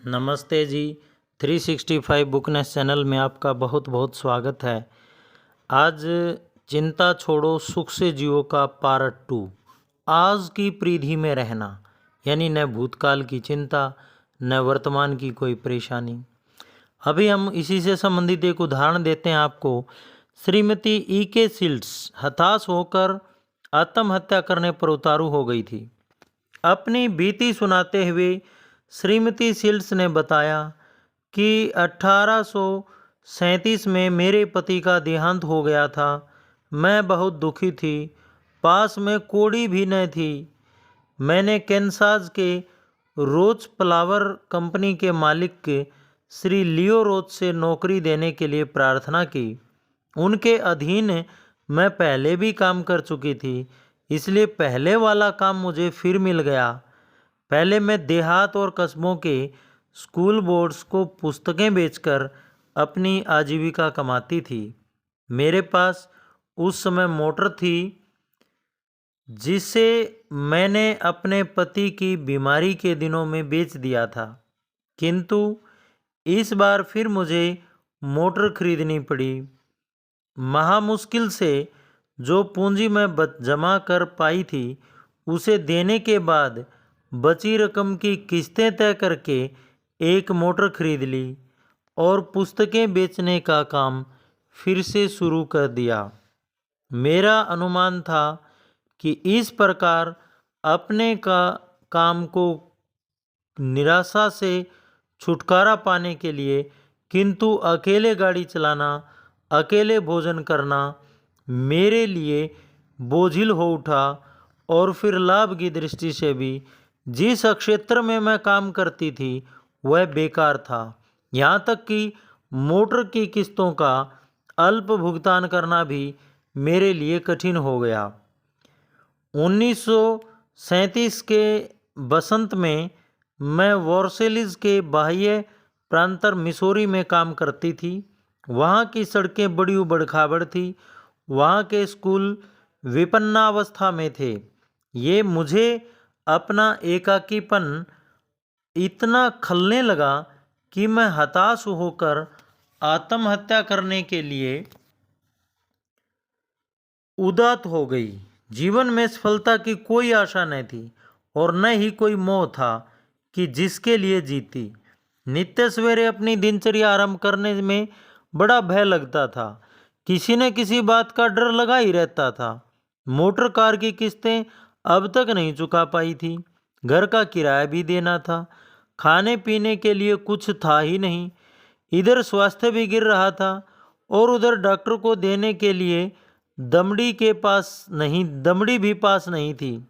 नमस्ते जी। 365 बुकनेस चैनल में आपका बहुत बहुत स्वागत है। आज चिंता छोड़ो सुख से जियो का पार्ट 2। आज की पीढ़ी में रहना, यानी न भूतकाल की चिंता न वर्तमान की कोई परेशानी। अभी हम इसी से संबंधित एक उदाहरण देते हैं आपको। श्रीमती E.K. शिल्ड्स हताश होकर आत्महत्या करने पर उतारू हो गई थी। अपनी बीती सुनाते हुए श्रीमती शिल्ड्स ने बताया कि 1837 में मेरे पति का देहांत हो गया था। मैं बहुत दुखी थी। पास में कोड़ी भी न थी। मैंने कैनसास के रोज फ्लावर कंपनी के मालिक के श्री लियो रोज से नौकरी देने के लिए प्रार्थना की। उनके अधीन मैं पहले भी काम कर चुकी थी, इसलिए पहले वाला काम मुझे फिर मिल गया। पहले मैं देहात और कस्बों के स्कूल बोर्ड्स को पुस्तकें बेचकर अपनी आजीविका कमाती थी। मेरे पास उस समय मोटर थी जिसे मैंने अपने पति की बीमारी के दिनों में बेच दिया था, किंतु इस बार फिर मुझे मोटर खरीदनी पड़ी। महामुश्किल से जो पूंजी मैं जमा कर पाई थी, उसे देने के बाद बची रकम की किस्तें तय करके एक मोटर खरीद ली और पुस्तकें बेचने का काम फिर से शुरू कर दिया। मेरा अनुमान था कि इस प्रकार अपने काम को निराशा से छुटकारा पाने के लिए, किंतु अकेले गाड़ी चलाना, अकेले भोजन करना मेरे लिए बोझिल हो उठा। और फिर लाभ की दृष्टि से भी जिस क्षेत्र में मैं काम करती थी वह बेकार था। यहाँ तक कि मोटर की किस्तों का अल्प भुगतान करना भी मेरे लिए कठिन हो गया। 1937 के बसंत में मैं वॉर्सेलिस के बाह्य प्रांतर मिसौरी में काम करती थी। वहाँ की सड़कें बड़ी उबड़-खाबड़ थी। वहाँ के स्कूल विपन्नावस्था में थे। ये मुझे अपना एकाकीपन इतना खलने लगा कि मैं हताश होकर आत्महत्या करने के लिए उदात हो गई। जीवन में सफलता की कोई आशा न थी और न ही कोई मोह था कि जिसके लिए जीती। नित्य सवेरे अपनी दिनचर्या आरंभ करने में बड़ा भय लगता था। किसी न किसी बात का डर लगा ही रहता था। मोटर कार की किस्तें अब तक नहीं चुका पाई थी। घर का किराया भी देना था। खाने पीने के लिए कुछ था ही नहीं। इधर स्वास्थ्य भी गिर रहा था और उधर डॉक्टर को देने के लिए दमड़ी भी पास नहीं थी।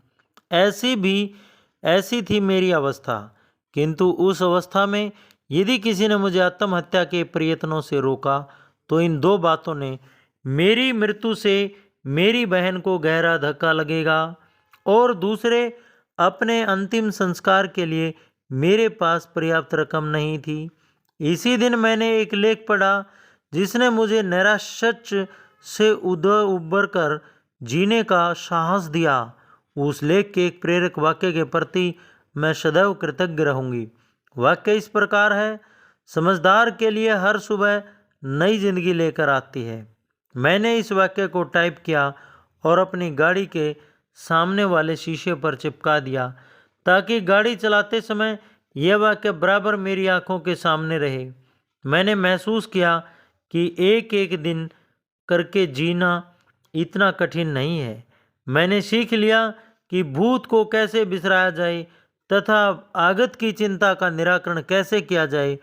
ऐसी थी मेरी अवस्था। किंतु उस अवस्था में यदि किसी ने मुझे आत्महत्या के प्रयत्नों से रोका, तो इन दो बातों ने मेरी मृत्यु से मेरी बहन को गहरा धक्का लगेगा और दूसरे, अपने अंतिम संस्कार के लिए मेरे पास पर्याप्त रकम नहीं थी। इसी दिन मैंने एक लेख पढ़ा जिसने मुझे निराशा से उबर कर जीने का साहस दिया। उस लेख के एक प्रेरक वाक्य के प्रति मैं सदैव कृतज्ञ रहूंगी। वाक्य इस प्रकार है: समझदार के लिए हर सुबह नई जिंदगी लेकर आती है। मैंने इस वाक्य को टाइप किया और अपनी गाड़ी के सामने वाले शीशे पर चिपका दिया, ताकि गाड़ी चलाते समय यह वाक्य बराबर मेरी आंखों के सामने रहे। मैंने महसूस किया कि एक एक दिन करके जीना इतना कठिन नहीं है। मैंने सीख लिया कि भूत को कैसे बिसराया जाए तथा आगत की चिंता का निराकरण कैसे किया जाए।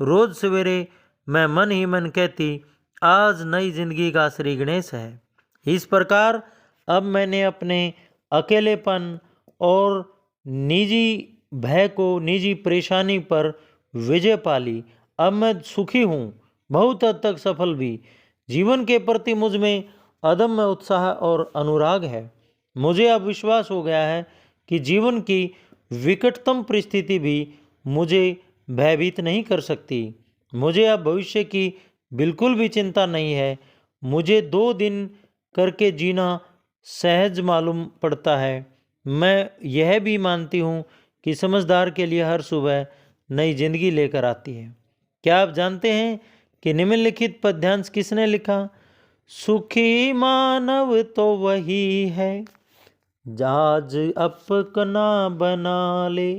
रोज सवेरे मैं मन ही मन कहती, आज नई जिंदगी का श्री गणेश है। इस प्रकार अब मैंने अपने अकेलेपन और निजी भय को, निजी परेशानी पर विजय पा ली। अब मैं सुखी हूँ, बहुत हद तक सफल भी। जीवन के प्रति मुझ में अदम्य उत्साह और अनुराग है। मुझे अब विश्वास हो गया है कि जीवन की विकटतम परिस्थिति भी मुझे भयभीत नहीं कर सकती। मुझे अब भविष्य की बिल्कुल भी चिंता नहीं है। मुझे 2 दिन करके जीना सहज मालूम पड़ता है। मैं यह भी मानती हूँ कि समझदार के लिए हर सुबह नई जिंदगी लेकर आती है। क्या आप जानते हैं कि निम्नलिखित पद्यांश किसने लिखा? सुखी मानव तो वही है जहाज अपना बना ले,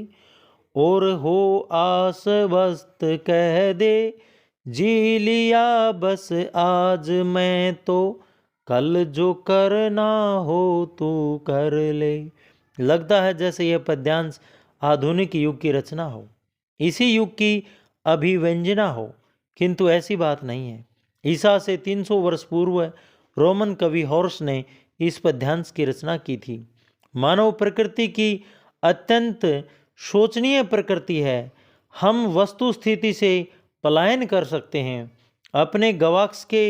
और हो आश्वस्त कह दे जी लिया बस आज मैं तो, कल जो करना हो तू कर ले। लगता है जैसे यह पद्यांश आधुनिक युग की रचना हो, इसी युग की अभिव्यंजना हो, किंतु ऐसी बात नहीं है। ईसा से 300 वर्ष पूर्व रोमन कवि हॉर्स ने इस पद्यांश की रचना की थी। मानव प्रकृति की अत्यंत शोचनीय प्रकृति है। हम वस्तु स्थिति से पलायन कर सकते हैं। अपने गवाक्ष के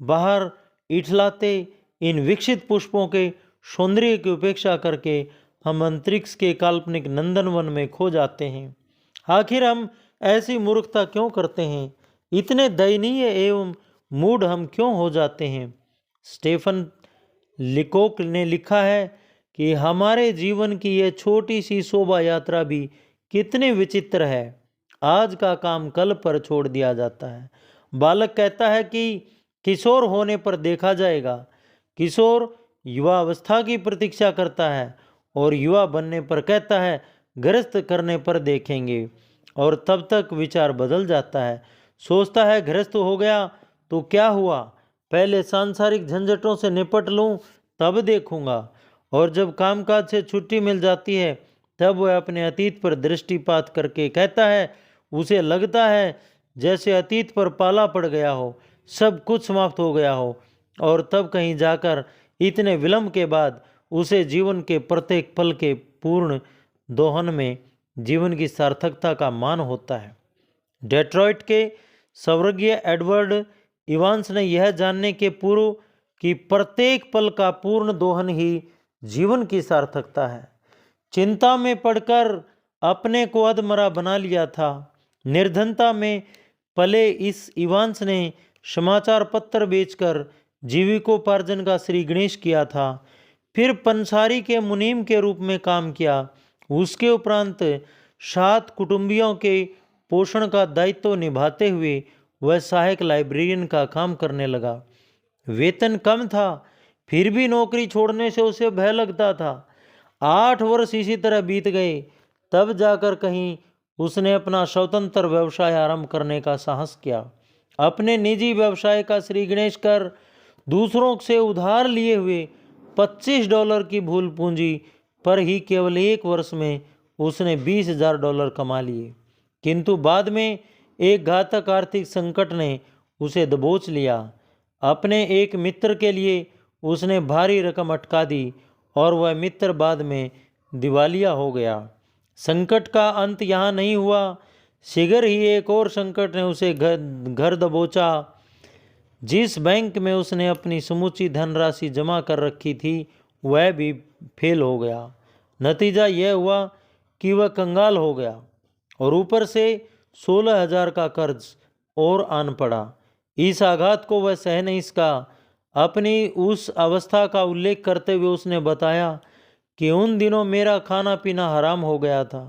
बाहर इठलाते इन विकसित पुष्पों के सौंदर्य की उपेक्षा करके हम अंतरिक्ष के काल्पनिक नंदनवन में खो जाते हैं। आखिर हम ऐसी मूर्खता क्यों करते हैं? इतने दयनीय एवं मूढ़ हम क्यों हो जाते हैं? स्टेफन लिकोक ने लिखा है कि हमारे जीवन की यह छोटी सी शोभा यात्रा भी कितनी विचित्र है। आज का काम कल पर छोड़ दिया जाता है। बालक कहता है कि किशोर होने पर देखा जाएगा। किशोर युवावस्था की प्रतीक्षा करता है और युवा बनने पर कहता है गृहस्थ करने पर देखेंगे, और तब तक विचार बदल जाता है। सोचता है गृहस्थ हो गया तो क्या हुआ, पहले सांसारिक झंझटों से निपट लूं तब देखूंगा। और जब कामकाज से छुट्टी मिल जाती है तब वह अपने अतीत पर दृष्टिपात करके कहता है, उसे लगता है जैसे अतीत पर पाला पड़ गया हो, सब कुछ समाप्त हो गया हो, और तब कहीं जाकर इतने विलंब के बाद उसे जीवन के प्रत्येक पल के पूर्ण दोहन में जीवन की सार्थकता का मान होता है। डेट्रॉइट के स्वर्गीय एडवर्ड इवांस ने यह जानने के पूर्व कि प्रत्येक पल का पूर्ण दोहन ही जीवन की सार्थकता है, चिंता में पड़कर अपने को अधमरा बना लिया था। निर्धनता में पले इस इवांस ने समाचार पत्र बेचकर जीविकोपार्जन का श्री गणेश किया था। फिर पंसारी के मुनीम के रूप में काम किया। उसके उपरांत 7 कुटुंबियों के पोषण का दायित्व निभाते हुए वह सहायक लाइब्रेरियन का काम करने लगा। वेतन कम था, फिर भी नौकरी छोड़ने से उसे भय लगता था। 8 वर्ष इसी तरह बीत गए, तब जाकर कहीं उसने अपना स्वतंत्र व्यवसाय आरंभ करने का साहस किया। अपने निजी व्यवसाय का श्री गणेश कर दूसरों से उधार लिए हुए $25 की भूल पूंजी पर ही केवल 1 वर्ष में उसने $20,000 कमा लिए। किंतु बाद में एक घातक आर्थिक संकट ने उसे दबोच लिया। अपने एक मित्र के लिए उसने भारी रकम अटका दी और वह मित्र बाद में दिवालिया हो गया। संकट का अंत यहाँ नहीं हुआ, शीघ्र ही एक और संकट ने उसे घर दबोचा। जिस बैंक में उसने अपनी समूची धनराशि जमा कर रखी थी वह भी फेल हो गया। नतीजा यह हुआ कि वह कंगाल हो गया और ऊपर से 16,000 का कर्ज और आन पड़ा। इस आघात को वह सह नहीं सका। अपनी उस अवस्था का उल्लेख करते हुए उसने बताया कि उन दिनों मेरा खाना पीना हराम हो गया था।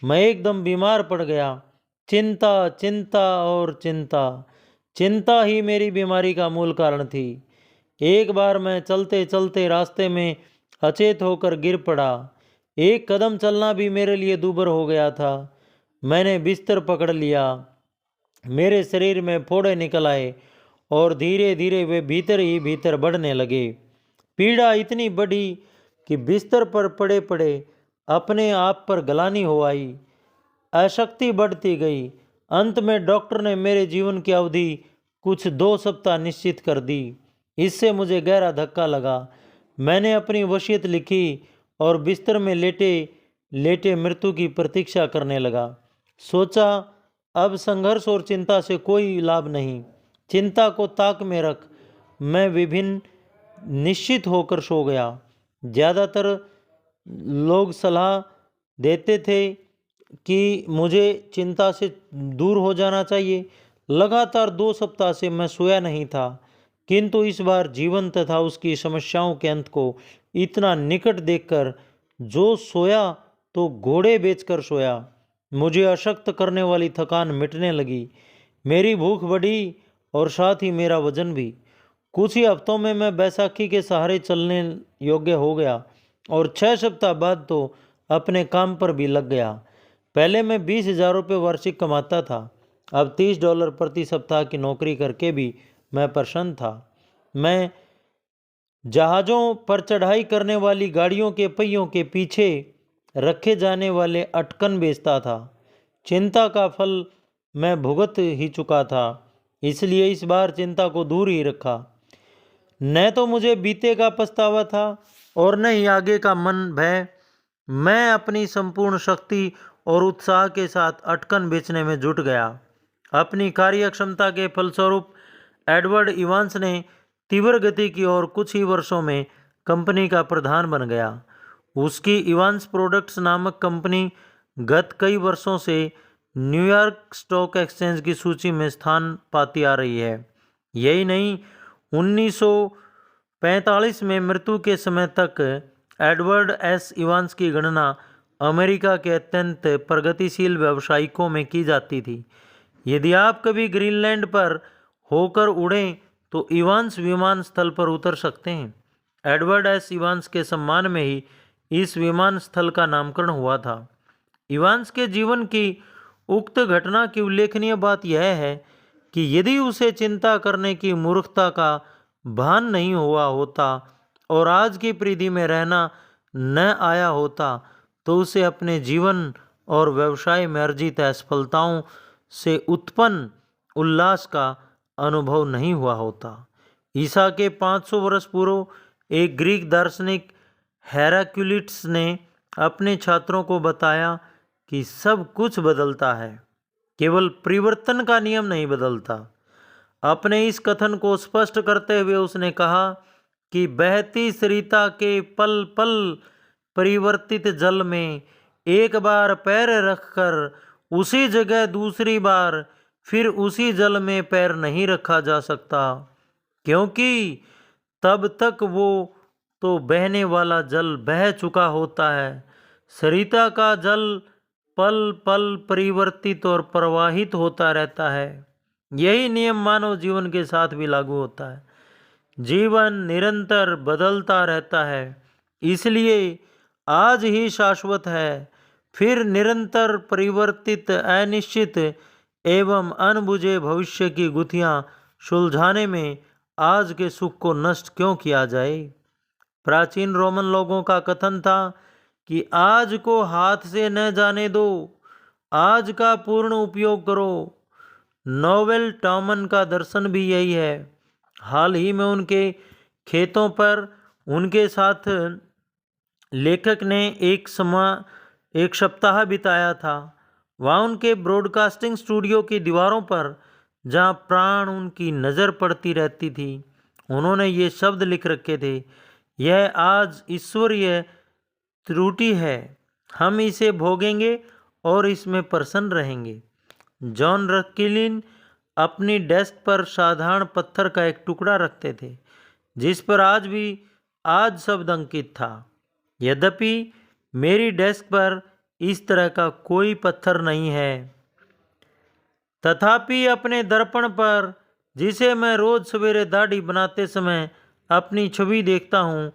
मैं एकदम बीमार पड़ गया। चिंता चिंता और चिंता, चिंता ही मेरी बीमारी का मूल कारण थी। एक बार मैं चलते चलते रास्ते में अचेत होकर गिर पड़ा। एक कदम चलना भी मेरे लिए दूभर हो गया था। मैंने बिस्तर पकड़ लिया। मेरे शरीर में फोड़े निकल आए और धीरे धीरे वे भीतर ही भीतर बढ़ने लगे। पीड़ा इतनी बढ़ी कि बिस्तर पर पड़े पड़े अपने आप पर गलानी हो आई। अशक्ति बढ़ती गई। अंत में डॉक्टर ने मेरे जीवन की अवधि कुछ 2 सप्ताह निश्चित कर दी। इससे मुझे गहरा धक्का लगा। मैंने अपनी वसीयत लिखी और बिस्तर में लेटे लेटे मृत्यु की प्रतीक्षा करने लगा। सोचा अब संघर्ष और चिंता से कोई लाभ नहीं। चिंता को ताक में रख मैं विभिन्न निश्चित होकर सो गया। ज़्यादातर लोग सलाह देते थे कि मुझे चिंता से दूर हो जाना चाहिए। लगातार 2 सप्ताह से मैं सोया नहीं था, किंतु इस बार जीवन तथा उसकी समस्याओं के अंत को इतना निकट देखकर जो सोया तो घोड़े बेचकर सोया। मुझे अशक्त करने वाली थकान मिटने लगी। मेरी भूख बढ़ी और साथ ही मेरा वजन भी। कुछ ही हफ्तों में मैं बैसाखी के सहारे चलने योग्य हो गया और 6 सप्ताह बाद तो अपने काम पर भी लग गया। पहले मैं 20,000 रुपये वार्षिक कमाता था। अब $30 प्रति सप्ताह की नौकरी करके भी मैं प्रसन्न था। मैं जहाज़ों पर चढ़ाई करने वाली गाड़ियों के पहियों के पीछे रखे जाने वाले अटकन बेचता था। चिंता का फल मैं भुगत ही चुका था, इसलिए इस बार चिंता को दूर ही रखा। न तो मुझे बीते का पछतावा था और न ही आगे का मन भय। मैं अपनी संपूर्ण शक्ति और उत्साह के साथ अटकन बेचने में जुट गया। अपनी कार्य क्षमता के फलस्वरूप एडवर्ड इवांस ने तीव्र गति की और कुछ ही वर्षों में कंपनी का प्रधान बन गया। उसकी इवांस प्रोडक्ट्स नामक कंपनी गत कई वर्षों से न्यूयॉर्क स्टॉक एक्सचेंज की सूची में स्थान पाती आ रही है। यही नहीं, 1945 में मृत्यु के समय तक एडवर्ड एस इवांस की गणना अमेरिका के अत्यंत प्रगतिशील व्यावसायिकों में की जाती थी। यदि आप कभी ग्रीनलैंड पर होकर उड़ें तो इवांस विमान स्थल पर उतर सकते हैं। एडवर्ड एस इवांस के सम्मान में ही इस विमान स्थल का नामकरण हुआ था। इवांस के जीवन की उक्त घटना की उल्लेखनीय बात यह है कि यदि उसे चिंता करने की मूर्खता का भान नहीं हुआ होता और आज की पीढ़ी में रहना न आया होता तो उसे अपने जीवन और व्यवसाय में अर्जित असफलताओं से उत्पन्न उल्लास का अनुभव नहीं हुआ होता। ईसा के 500 वर्ष पूर्व एक ग्रीक दार्शनिक हेराक्लिटस ने अपने छात्रों को बताया कि सब कुछ बदलता है, केवल परिवर्तन का नियम नहीं बदलता। अपने इस कथन को स्पष्ट करते हुए उसने कहा कि बहती सरिता के पल पल परिवर्तित जल में एक बार पैर रखकर उसी जगह दूसरी बार फिर उसी जल में पैर नहीं रखा जा सकता, क्योंकि तब तक वो तो बहने वाला जल बह चुका होता है। सरिता का जल पल पल परिवर्तित और प्रवाहित होता रहता है। यही नियम मानव जीवन के साथ भी लागू होता है। जीवन निरंतर बदलता रहता है, इसलिए आज ही शाश्वत है, फिर निरंतर परिवर्तित अनिश्चित एवं अनबुझे भविष्य की गुत्थियां सुलझाने में आज के सुख को नष्ट क्यों किया जाए। प्राचीन रोमन लोगों का कथन था कि आज को हाथ से न जाने दो, आज का पूर्ण उपयोग करो। नोवेल टॉमन का दर्शन भी यही है। हाल ही में उनके खेतों पर उनके साथ लेखक ने एक सप्ताह बिताया था। वहाँ उनके ब्रॉडकास्टिंग स्टूडियो की दीवारों पर जहाँ प्राण उनकी नज़र पड़ती रहती थी, उन्होंने ये शब्द लिख रखे थे, यह आज ईश्वरीय त्रुटि है, हम इसे भोगेंगे और इसमें प्रसन्न रहेंगे। जॉन रस्किलिन अपनी डेस्क पर साधारण पत्थर का एक टुकड़ा रखते थे जिस पर आज शब्द अंकित था। यद्यपि मेरी डेस्क पर इस तरह का कोई पत्थर नहीं है, तथापि अपने दर्पण पर, जिसे मैं रोज सवेरे दाढ़ी बनाते समय अपनी छवि देखता हूँ,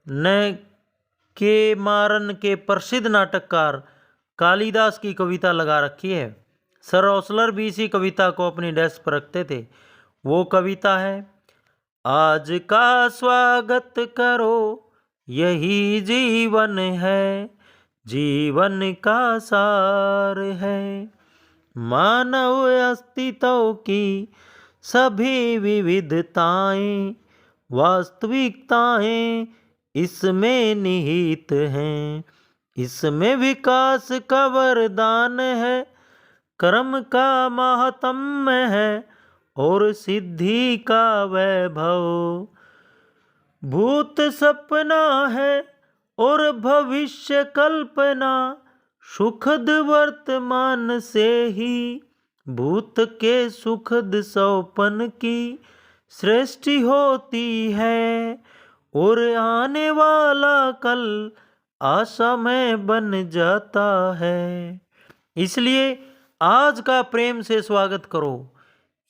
न के मारन के प्रसिद्ध नाटककार कालिदास की कविता लगा रखी है। सर ओसलर भी इसी कविता को अपनी डेस्क पर रखते थे। वो कविता है, आज का स्वागत करो यही जीवन है, जीवन का सार है, मानव अस्तित्व की सभी विविधताएं वास्तविकताएं इसमें निहित हैं, इसमें विकास का वरदान है, कर्म का महात्म्य है और सिद्धि का वैभव, भूत सपना है और भविष्य कल्पना, सुखद वर्तमान से ही भूत के सुखद सौपन की सृष्टि होती है और आने वाला कल आशा में बन जाता है। इसलिए आज का प्रेम से स्वागत करो।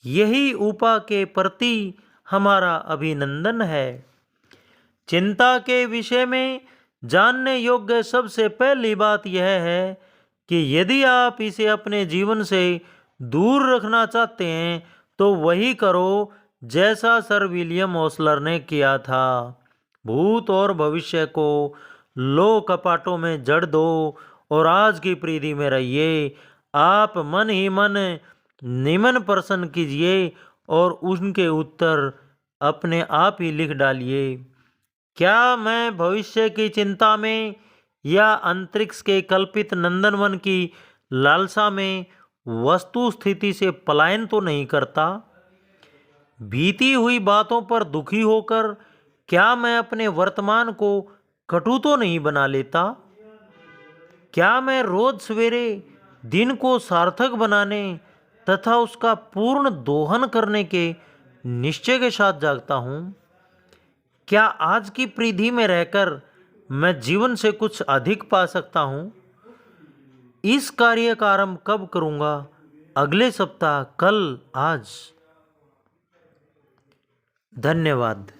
यही उपा के प्रति हमारा अभिनंदन है। चिंता के विषय में जानने योग्य सबसे पहली बात यह है कि यदि आप इसे अपने जीवन से दूर रखना चाहते हैं तो वही करो जैसा सर विलियम ओस्लर ने किया था। भूत और भविष्य को लो कपाटों में जड़ दो और आज की प्रीति में रहिए। आप मन ही मन निमन प्रश्न कीजिए और उनके उत्तर अपने आप ही लिख डालिए। क्या मैं भविष्य की चिंता में या अंतरिक्ष के कल्पित नंदनवन की लालसा में वस्तु स्थिति से पलायन तो नहीं करता? बीती हुई बातों पर दुखी होकर क्या मैं अपने वर्तमान को कटु तो नहीं बना लेता? क्या मैं रोज सवेरे दिन को सार्थक बनाने तथा उसका पूर्ण दोहन करने के निश्चय के साथ जागता हूँ? क्या आज की परिधि में रहकर मैं जीवन से कुछ अधिक पा सकता हूँ? इस कार्य का आरंभ कब करूँगा? अगले सप्ताह, कल, आज? धन्यवाद।